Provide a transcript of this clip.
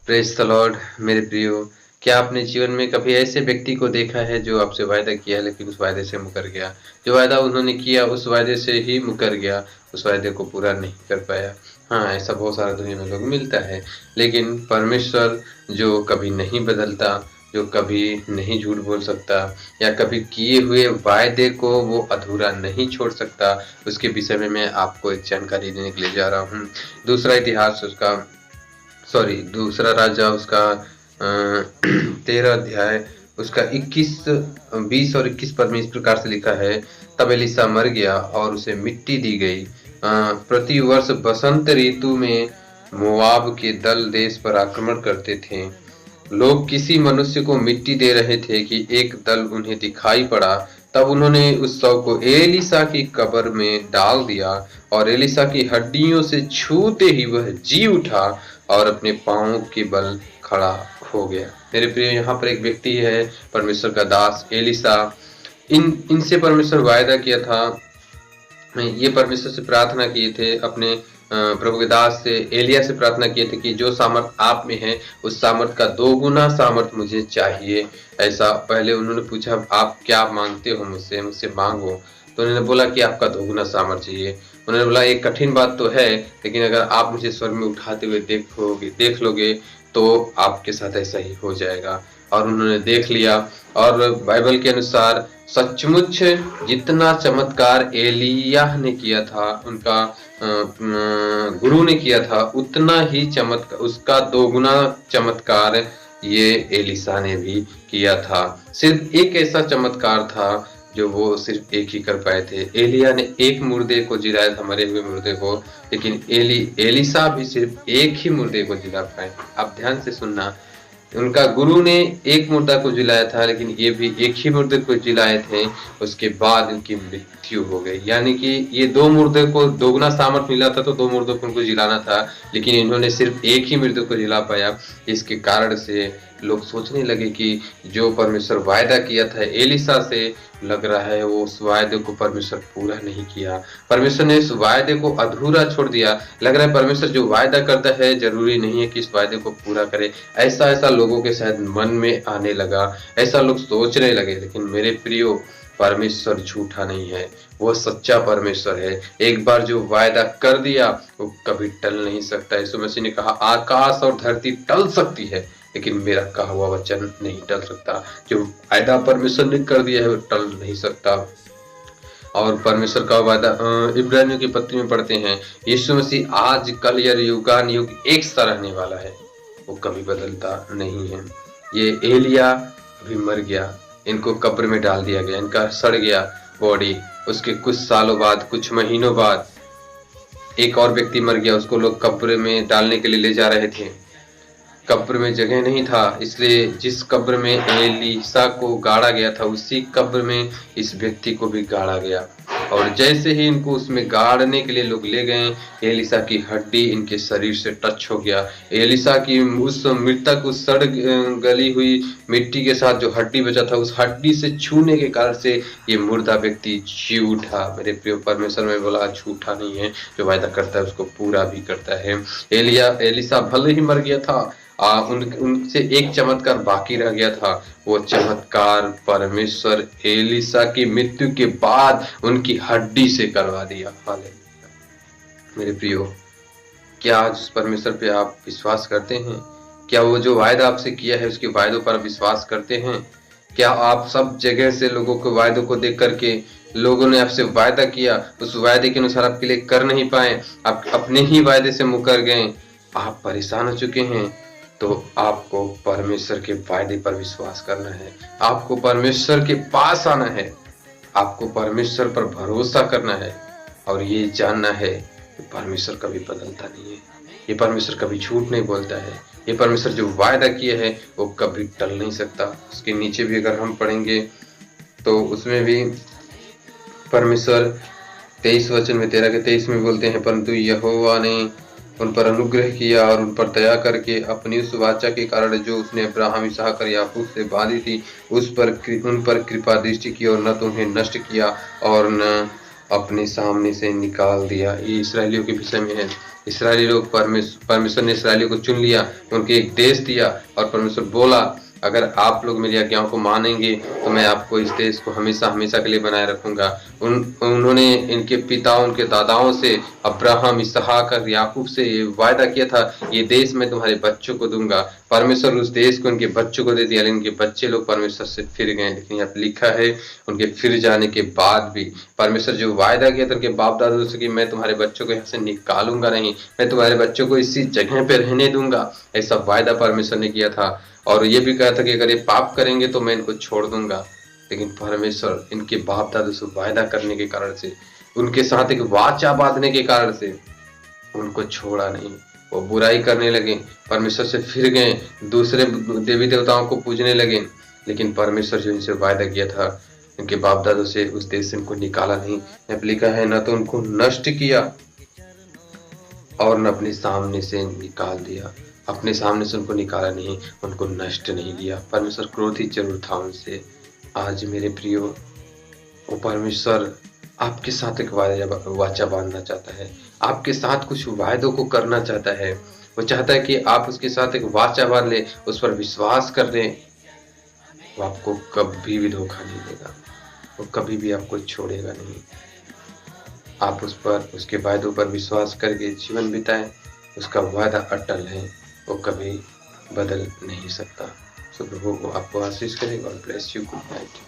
Praise the Lord मेरे प्रियो, क्या आपने जीवन में कभी ऐसे व्यक्ति को देखा है जो आपसे वायदा किया लेकिन उस वायदे से मुकर गया? जो वायदा उन्होंने किया उस वायदे से ही मुकर गया, उस वायदे को पूरा नहीं कर पाया। हाँ, ऐसा बहुत सारा दुनिया में लोग मिलता है, लेकिन परमेश्वर जो कभी नहीं बदलता, जो कभी नहीं झूठ बोल सकता या कभी किए हुए वायदे को वो अधूरा नहीं छोड़ सकता, उसके विषय में मैं आपको एक जानकारी देने के लिए जा रहा हूँ। दूसरा इतिहास उसका दूसरा राजा उसका 13 अध्याय उसका 21 20 और 21 पद में इस प्रकार से लिखा है, तब एलीशा मर गया और उसे मिट्टी दी गई। प्रति वर्ष बसंत ऋतु में मोआब के दल देश पर आक्रमण करते थे। लोग किसी मनुष्य को मिट्टी दे रहे थे कि एक दल उन्हें दिखाई पड़ा। तब उन्होंने उस शव को एलीशा की कब्र में डाल दिया और एलीशा की हड्डियों से छूते ही वह जी उठा और अपने पांवों के बल खड़ा हो गया। मेरे प्रिय, यहाँ पर एक व्यक्ति है, परमेश्वर का दास एलीशा। इनसे परमेश्वर वायदा किया था, ये परमेश्वर से प्रार्थना किए थे, अपने प्रभु के दास से एलिया से प्रार्थना किए थे कि जो सामर्थ आप में है उस सामर्थ का 2 गुना सामर्थ मुझे चाहिए। ऐसा पहले उन्होंने पूछा, आप क्या मांगते हो मुझसे? मुझसे मांगो। तो उन्होंने बोला कि आपका 2 गुना सामर्थ चाहिए। उन्होंने बोला, एक कठिन बात तो है, लेकिन अगर आप मुझे स्वर्ग में उठाते हुए देख लोगे तो आपके साथ ऐसा ही हो जाएगा। और उन्होंने देख लिया और बाइबल के अनुसार सचमुच जितना चमत्कार एलिय्याह ने किया था, उनका गुरु ने किया था, उतना ही चमत्कार, उसका 2 गुना चमत्कार ये एलीशा ने भी किया था। सिर्फ एक ऐसा चमत्कार था जो वो सिर्फ एक ही कर पाए थे। एलिय्याह ने एक मुर्दे को जिलाया था, मरे हुए मुर्दे को, लेकिन एलीशा भी सिर्फ एक ही मुर्दे को जिला पाए। आप ध्यान से सुनना, उनका गुरु ने एक मुर्दा को जिलाया था, लेकिन ये भी एक ही मुर्दे को जिलाए थे। उसके बाद इनकी मृत्यु हो गई। यानी कि ये 2 मुर्दे को दोगुना सामर्थ मिला था, तो 2 मुर्दों को उनको जिलाना था, लेकिन इन्होंने सिर्फ एक ही मुर्दे को जिला पाया। इसके कारण से लोग सोचने लगे कि जो परमेश्वर वायदा किया था एलीशा से, लग रहा है वो उस वायदे को परमेश्वर पूरा नहीं किया। परमेश्वर ने इस वायदे को अधूरा छोड़ दिया। लग रहा है परमेश्वर जो वायदा करता है जरूरी नहीं है कि इस वायदे को पूरा करे। ऐसा लोगों के शायद मन में आने लगा, ऐसा लोग सोचने लगे। लेकिन मेरे प्रियो, परमेश्वर झूठा नहीं है, वो सच्चा परमेश्वर है। एक बार जो वायदा कर दिया वो कभी टल नहीं सकता। यीशु मसीह ने कहा, आकाश और धरती टल सकती है लेकिन मेरा कहा हुआ वचन नहीं टल सकता। जो वायदा परमेश्वर ने कर दिया है वो टल नहीं सकता। और परमेश्वर का वायदा इब्रानियों की पत्री में पढ़ते हैं, यीशु मसीह आज कल या युगान युग एक सा रहने वाला है, वो कभी बदलता नहीं है। ये एलिया भी मर गया, इनको कब्र में डाल दिया गया, इनका सड़ गया बॉडी। उसके कुछ सालों बाद, कुछ महीनों बाद एक और व्यक्ति मर गया, उसको लोग कब्र में डालने के लिए ले जा रहे थे। कब्र में जगह नहीं था, इसलिए जिस कब्र में एलीशा को गाड़ा गया था उसी कब्र में इस व्यक्ति को भी गाड़ा गया। और जैसे ही इनको उसमें गाड़ने के लिए लोग ले गए, एलीशा की हड्डी इनके शरीर से टच हो गया। एलीशा की उस मृतक, उस सड़ गली हुई मिट्टी के साथ जो हड्डी बचा था, उस हड्डी से छूने के कारण से ये मुर्दा व्यक्ति जी उठा। मेरे प्रिय, परमेश्वर में बोला झूठा नहीं है, जो वायदा करता है उसको पूरा भी करता है। एलीशा भले ही मर गया था, उनसे एक चमत्कार बाकी रह गया था। वो चमत्कार परमेश्वर एलीशा की मृत्यु के बाद उनकी हड्डी से करवा दिया। हालेलुया। मेरे प्रियो, क्या आज उस परमेश्वर पे आप विश्वास करते हैं? क्या वो जो वायदा आपसे किया है उसके वायदों पर विश्वास करते हैं? क्या आप सब जगह से लोगों के वायदों को देख करके, लोगों ने आपसे वायदा किया उस वायदे के अनुसार आपके लिए कर नहीं पाए, आप अपने ही वायदे से मुकर गए, आप परेशान हो चुके हैं, तो आपको परमेश्वर के वायदे पर विश्वास करना है। आपको परमेश्वर के पास आना है, आपको परमेश्वर पर भरोसा करना है और ये जानना है कि परमेश्वर कभी बदलता नहीं है। ये परमेश्वर कभी झूठ नहीं बोलता है। ये परमेश्वर जो वायदा किया है वो कभी टल नहीं सकता। उसके नीचे भी अगर हम पढ़ेंगे तो उसमें भी परमेश्वर 23 वचन में 13 के 23 में बोलते हैं, परंतु यहोवा ने उन पर अनुग्रह किया और उन पर दया करके अपनी उस वाचा के कारण जो उसने अब्राहम, इसहाक और याकूब से बांधी थी, उन पर कृपा दृष्टि की और न तो उन्हें नष्ट किया और न अपने सामने से निकाल दिया। ये इसराइलियों के विषय में है। इसराइली लोग परमेश्वर ने इसराइलियों को चुन लिया, उनके एक देश दिया और परमेश्वर बोला, अगर आप लोग मेरी आज्ञाओं को मानेंगे तो मैं आपको इस देश को हमेशा हमेशा के लिए बनाए रखूंगा। उन्होंने इनके पिता, उनके दादाओं से, अब्राहम, इसहाक और याकूब से ये वायदा किया था, ये देश मैं तुम्हारे बच्चों को दूंगा। परमेश्वर उस देश को उनके बच्चों को दे दिया, लेकिन उनके बच्चे लोग परमेश्वर से फिर गए। लेकिन यहाँ पे लिखा है, उनके फिर जाने के बाद भी परमेश्वर जो वायदा किया था उनके बाप दादों से कि मैं तुम्हारे बच्चों को यहाँ से निकालूंगा नहीं, मैं तुम्हारे बच्चों को इसी जगह पे रहने दूंगा, ऐसा वायदा परमेश्वर ने किया था। और ये भी कहा था कि अगर ये पाप करेंगे तो मैं इनको छोड़ दूंगा। लेकिन परमेश्वर इनके बाप दादों से वायदा करने के कारण से, उनके साथ एक वाचा बांधने के कारण से उनको छोड़ा नहीं। वो बुराई करने लगे, परमेश्वर से फिर गए, दूसरे देवी देवताओं को पूजने लगे। लेकिन परमेश्वर जो इनसे वायदा किया था, इनके बाप दादों से, उस देश से इनको निकाला नहीं। यहाँ पे लिखा है, न तो उनको नष्ट किया और न अपने सामने से निकाल दिया। अपने सामने से उनको निकाला नहीं, उनको नष्ट नहीं किया। परमेश्वर क्रोधित जरूर था उनसे। आज मेरे प्रियो, वो परमेश्वर आपके साथ एक वाचा बांधना चाहता है, आपके साथ कुछ वायदों को करना चाहता है। वो चाहता है कि आप उसके साथ एक वाचा बांध ले, उस पर विश्वास कर लें। वो आपको कभी भी धोखा नहीं देगा, वो कभी भी आपको छोड़ेगा नहीं। आप उस पर, उसके वायदों पर विश्वास करके जीवन बिताएं। उसका वादा अटल है, वो कभी बदल नहीं सकता। सो प्रभु को आपको आशीष करे। God bless you. Good night.